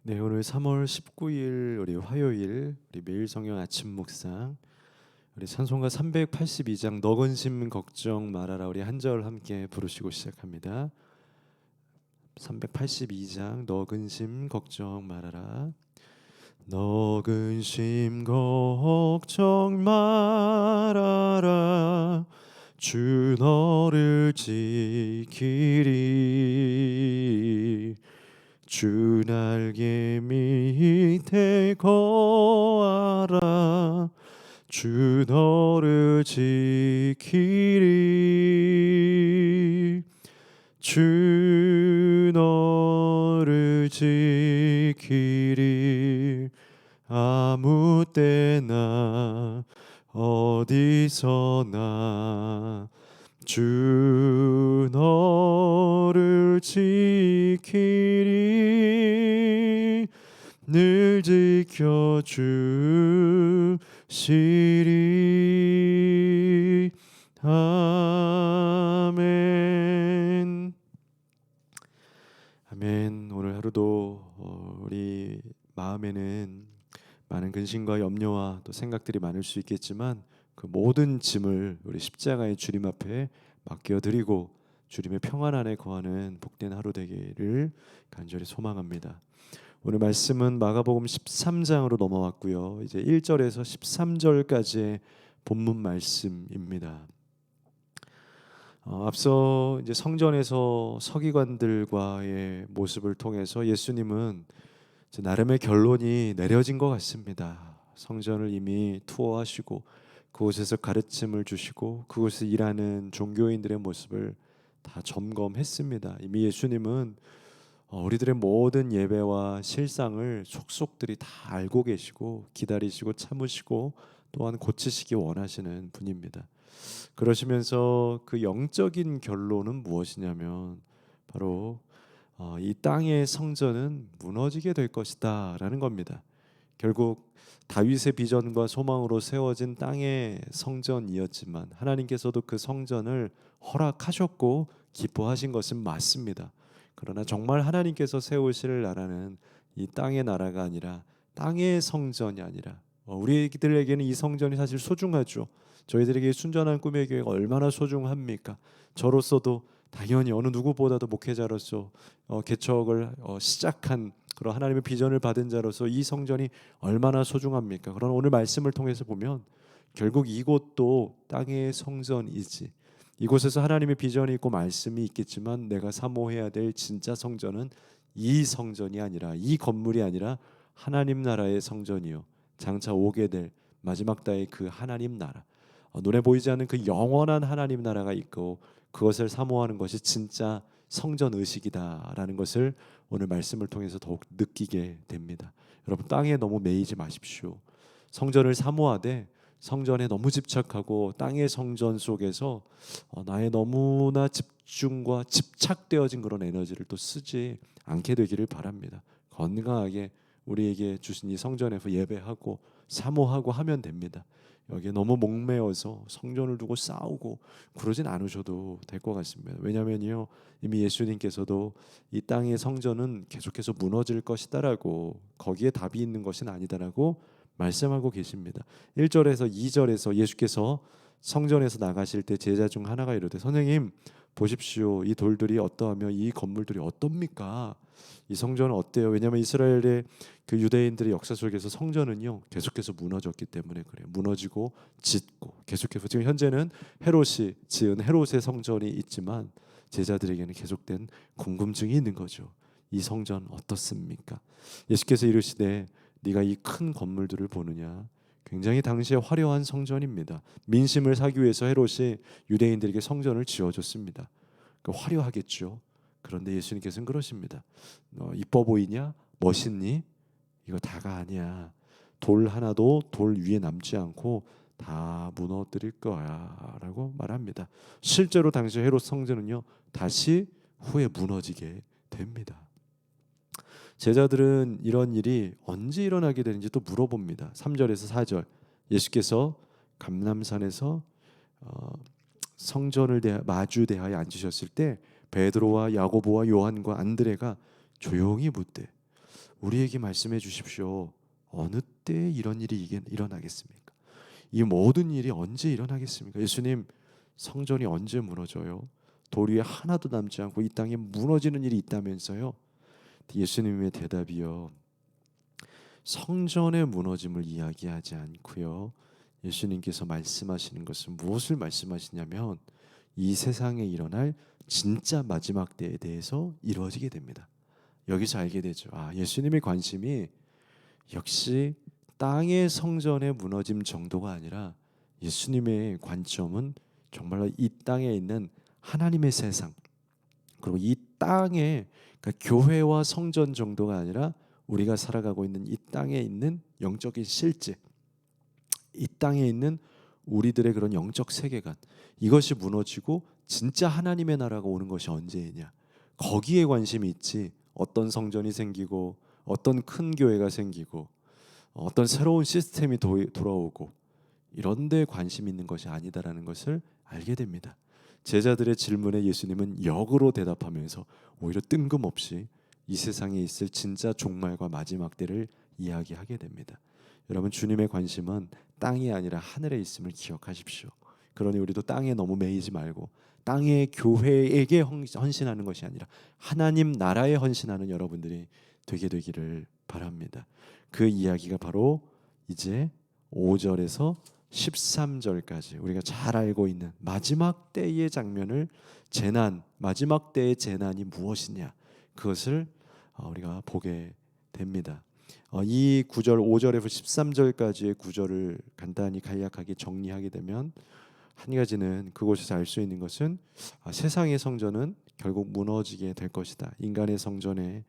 네, 오늘 3월 19일 우리 화요일 우리 매일 성경 아침 묵상 우리 찬송가 382장 너 근심 걱정 말아라 우리 한 절 함께 부르시고 시작합니다. 382장 너 근심 걱정 말아라. 너 근심 걱정 말아라 주 너를 지키리 주 날개 밑에 거하라 주 너를 지키리 주 너를 지키리 아무 때나 어디서나 주 너를 지키리 늘 지켜주시리 아멘. 아멘. 오늘 하루도 우리 마음에는 많은 근심과 염려와 또 생각들이 많을 수 있겠지만 그 모든 짐을 우리 십자가의 주님 앞에 맡겨드리고 주님의 평안 안에 거하는 복된 하루 되기를 간절히 소망합니다. 오늘 말씀은 마가복음 13장으로 넘어왔고요. 이제 1절에서 13절까지의 본문 말씀입니다. 앞서 이제 성전에서 서기관들과의 모습을 통해서 예수님은 나름의 결론이 내려진 것 같습니다. 성전을 이미 투어하시고 그곳에서 가르침을 주시고 그곳에서 일하는 종교인들의 모습을 다 점검했습니다. 이미 예수님은 우리들의 모든 예배와 실상을 속속들이 다 알고 계시고 기다리시고 참으시고 또한 고치시기 원하시는 분입니다. 그러시면서 그 영적인 결론은 무엇이냐면 바로 이 땅의 성전은 무너지게 될 것이다 라는 겁니다. 결국 다윗의 비전과 소망으로 세워진 땅의 성전이었지만 하나님께서도 그 성전을 허락하셨고 기뻐하신 것은 맞습니다. 그러나 정말 하나님께서 세우실 나라는 이 땅의 나라가 아니라 땅의 성전이 아니라 우리들에게는 이 성전이 사실 소중하죠. 저희들에게 순전한 꿈의 교회가 얼마나 소중합니까? 저로서도 당연히 어느 누구보다도 목회자로서 개척을 시작한 그런 하나님의 비전을 받은 자로서 이 성전이 얼마나 소중합니까? 그러나 오늘 말씀을 통해서 보면 결국 이곳도 땅의 성전이지. 이곳에서 하나님의 비전이 있고 말씀이 있겠지만 내가 사모해야 될 진짜 성전은 이 성전이 아니라 이 건물이 아니라 하나님 나라의 성전이요 장차 오게 될 마지막 때의 그 하나님 나라 눈에 보이지 않는 그 영원한 하나님 나라가 있고 그것을 사모하는 것이 진짜 성전 의식이다라는 것을 오늘 말씀을 통해서 더욱 느끼게 됩니다. 여러분 땅에 너무 매이지 마십시오. 성전을 사모하되 성전에 너무 집착하고 땅의 성전 속에서 나의 너무나 집중과 집착되어진 그런 에너지를 또 쓰지 않게 되기를 바랍니다. 건강하게 우리에게 주신 이 성전에서 예배하고 사모하고 하면 됩니다. 여기에 너무 목매어서 성전을 두고 싸우고 그러진 않으셔도 될 것 같습니다. 왜냐하면요 이미 예수님께서도 이 땅의 성전은 계속해서 무너질 것이다라고 거기에 답이 있는 것은 아니다라고 말씀하고 계십니다. 1절에서 2절에서 예수께서 성전에서 나가실 때 제자 중 하나가 이르되 선생님 보십시오 이 돌들이 어떠하며 이 건물들이 어떻습니까? 이 성전은 어때요? 왜냐하면 이스라엘의 그 유대인들의 역사 속에서 성전은요 계속해서 무너졌기 때문에 그래요. 무너지고 짓고 계속해서 지금 현재는 헤롯이 지은 헤롯의 성전이 있지만 제자들에게는 계속된 궁금증이 있는 거죠. 이 성전 어떻습니까? 예수께서 이르시되 네가 이 큰 건물들을 보느냐? 굉장히 당시에 화려한 성전입니다. 민심을 사기 위해서 헤롯이 유대인들에게 성전을 지어줬습니다. 화려하겠죠. 그런데 예수님께서는 그러십니다. 너 이뻐 보이냐? 멋있니? 이거 다가 아니야. 돌 하나도 돌 위에 남지 않고 다 무너뜨릴 거야라고 말합니다. 실제로 당시 헤롯 성전은요 다시 후에 무너지게 됩니다. 제자들은 이런 일이 언제 일어나게 되는지 또 물어봅니다. 3절에서 4절 예수께서 감람산에서 성전을 마주 대하여 앉으셨을 때 베드로와 야고보와 요한과 안드레가 조용히 묻되 우리에게 말씀해 주십시오. 어느 때에 이런 일이 일어나겠습니까? 이 모든 일이 언제 일어나겠습니까? 예수님, 성전이 언제 무너져요? 돌 위에 하나도 남지 않고 이 땅에 무너지는 일이 있다면서요? 예수님의 대답이요, 성전의 무너짐을 이야기하지 않고요, 예수님께서 말씀하시는 것은 무엇을 말씀하시냐면 이 세상에 일어날 진짜 마지막 때에 대해서 이루어지게 됩니다. 여기서 알게 되죠. 예수님의 관심이 역시 땅의 성전의 무너짐 정도가 아니라 예수님의 관점은 정말로 이 땅에 있는 하나님의 세상, 그리고 이 땅에, 그러니까 교회와 성전 정도가 아니라 우리가 살아가고 있는 이 땅에 있는 영적인 실제, 이 땅에 있는 우리들의 그런 영적 세계관, 이것이 무너지고 진짜 하나님의 나라가 오는 것이 언제이냐, 거기에 관심이 있지 어떤 성전이 생기고 어떤 큰 교회가 생기고 어떤 새로운 시스템이 돌아오고 이런 데 관심 있는 것이 아니다라는 것을 알게 됩니다. 제자들의 질문에 예수님은 역으로 대답하면서 오히려 뜬금없이 이 세상에 있을 진짜 종말과 마지막 때를 이야기하게 됩니다. 여러분, 주님의 관심은 땅이 아니라 하늘에 있음을 기억하십시오. 그러니 우리도 땅에 너무 매이지 말고 땅의 교회에게 헌신하는 것이 아니라 하나님 나라에 헌신하는 여러분들이 되게 되기를 바랍니다. 그 이야기가 바로 이제 5절에서 13절까지 우리가 잘 알고 있는 마지막 때의 장면을, 재난, 마지막 때의 재난이 무엇이냐, 그것을 우리가 보게 됩니다. 이 9절, 5절에서 13절까지의 구절을 간단히 간략하게 정리하게 되면, 한 가지는 그곳에서 알 수 있는 것은 세상의 성전은 결국 무너지게 될 것이다. 인간의 성전에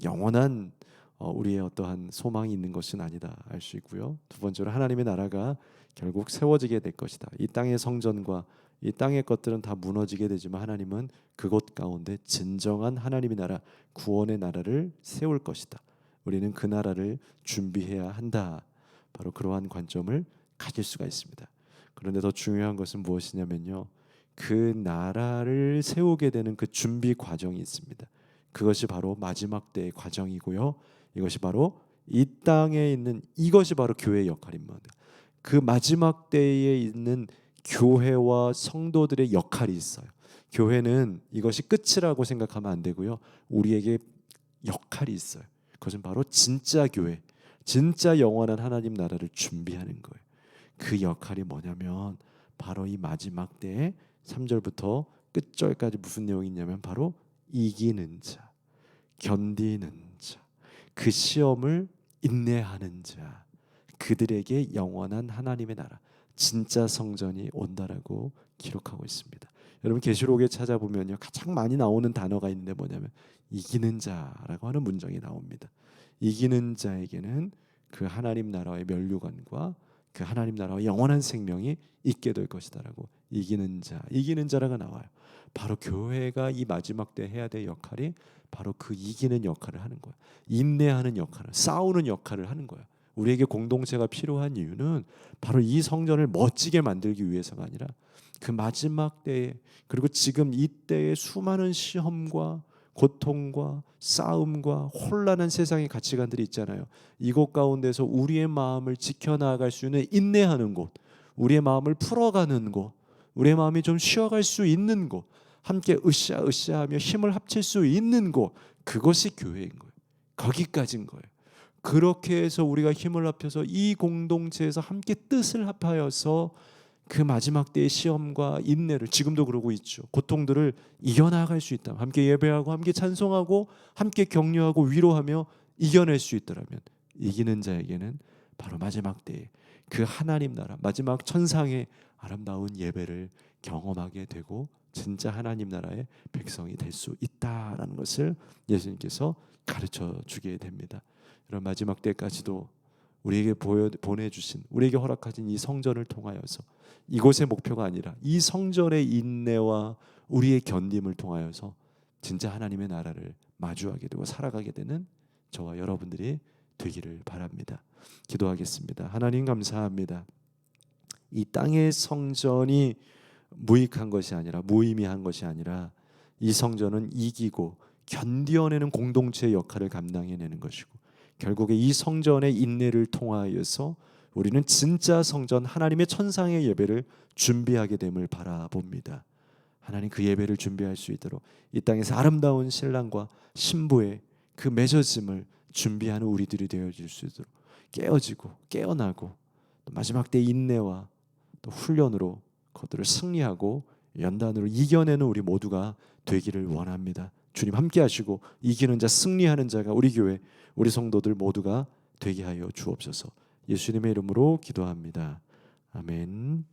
영원한 우리의 어떠한 소망이 있는 것은 아니다 알 수 있고요. 두 번째로 하나님의 나라가 결국 세워지게 될 것이다. 이 땅의 성전과 이 땅의 것들은 다 무너지게 되지만 하나님은 그곳 가운데 진정한 하나님의 나라, 구원의 나라를 세울 것이다. 우리는 그 나라를 준비해야 한다. 바로 그러한 관점을 가질 수가 있습니다. 그런데 더 중요한 것은 무엇이냐면요, 그 나라를 세우게 되는 그 준비 과정이 있습니다. 그것이 바로 마지막 때의 과정이고요, 이것이 바로 이 땅에 있는, 이것이 바로 교회의 역할입니다. 그 마지막 때에 있는 교회와 성도들의 역할이 있어요. 교회는 이것이 끝이라고 생각하면 안 되고요, 우리에게 역할이 있어요. 그것은 바로 진짜 교회, 진짜 영원한 하나님 나라를 준비하는 거예요. 그 역할이 뭐냐면 바로 이 마지막 때에 3절부터 끝절까지 무슨 내용이 있냐면 바로 이기는 자, 견디는 자, 그 시험을 인내하는 자, 그들에게 영원한 하나님의 나라, 진짜 성전이 온다라고 기록하고 있습니다. 여러분, 계시록에 찾아보면요, 가장 많이 나오는 단어가 있는데 뭐냐면 이기는 자라고 하는 문장이 나옵니다. 이기는 자에게는 그 하나님 나라의 면류관과 그 하나님 나라와 영원한 생명이 있게 될 것이다라고, 이기는 자, 이기는 자라가 나와요. 바로 교회가 이 마지막 때 해야 될 역할이 바로 그 이기는 역할을 하는 거예요. 인내하는 역할을, 싸우는 역할을 하는 거예요. 우리에게 공동체가 필요한 이유는 바로 이 성전을 멋지게 만들기 위해서가 아니라 그 마지막 때에, 그리고 지금 이때의 수많은 시험과 고통과 싸움과 혼란한 세상의 가치관들이 있잖아요. 이곳 가운데서 우리의 마음을 지켜나갈 수 있는, 인내하는 곳, 우리의 마음을 풀어가는 곳, 우리의 마음이 좀 쉬어갈 수 있는 곳, 함께 으쌰으쌰하며 힘을 합칠 수 있는 곳, 그것이 교회인 거예요. 거기까지인 거예요. 그렇게 해서 우리가 힘을 합해서 이 공동체에서 함께 뜻을 합하여서 그 마지막 때의 시험과 인내를, 지금도 그러고 있죠, 고통들을 이겨나갈 수 있다. 함께 예배하고 함께 찬송하고 함께 격려하고 위로하며 이겨낼 수 있더라면, 이기는 자에게는 바로 마지막 때에 그 하나님 나라, 마지막 천상의 아름다운 예배를 경험하게 되고 진짜 하나님 나라의 백성이 될 수 있다라는 것을 예수님께서 가르쳐 주게 됩니다. 이런 마지막 때까지도 우리에게 보내주신, 우리에게 허락하신 이 성전을 통하여서, 이곳의 목표가 아니라 이 성전의 인내와 우리의 견딤을 통하여서 진짜 하나님의 나라를 마주하게 되고 살아가게 되는 저와 여러분들이 되기를 바랍니다. 기도하겠습니다. 하나님, 감사합니다. 이 땅의 성전이 무익한 것이 아니라, 무의미한 것이 아니라 이 성전은 이기고 견디어내는 공동체의 역할을 감당해내는 것이고, 결국에 이 성전의 인내를 통하여서 우리는 진짜 성전 하나님의 천상의 예배를 준비하게 됨을 바라봅니다. 하나님 그 예배를 준비할 수 있도록 이 땅에서 아름다운 신랑과 신부의 그 맺어짐을 준비하는 우리들이 되어질 수 있도록 깨어지고 깨어나고, 또 마지막 때 인내와 또 훈련으로 그것들을 승리하고 연단으로 이겨내는 우리 모두가 되기를 원합니다. 주님 함께 하시고 이기는 자 승리하는 자가 우리 교회 우리 성도들 모두가 되게 하여 주옵소서. 예수님의 이름으로 기도합니다. 아멘.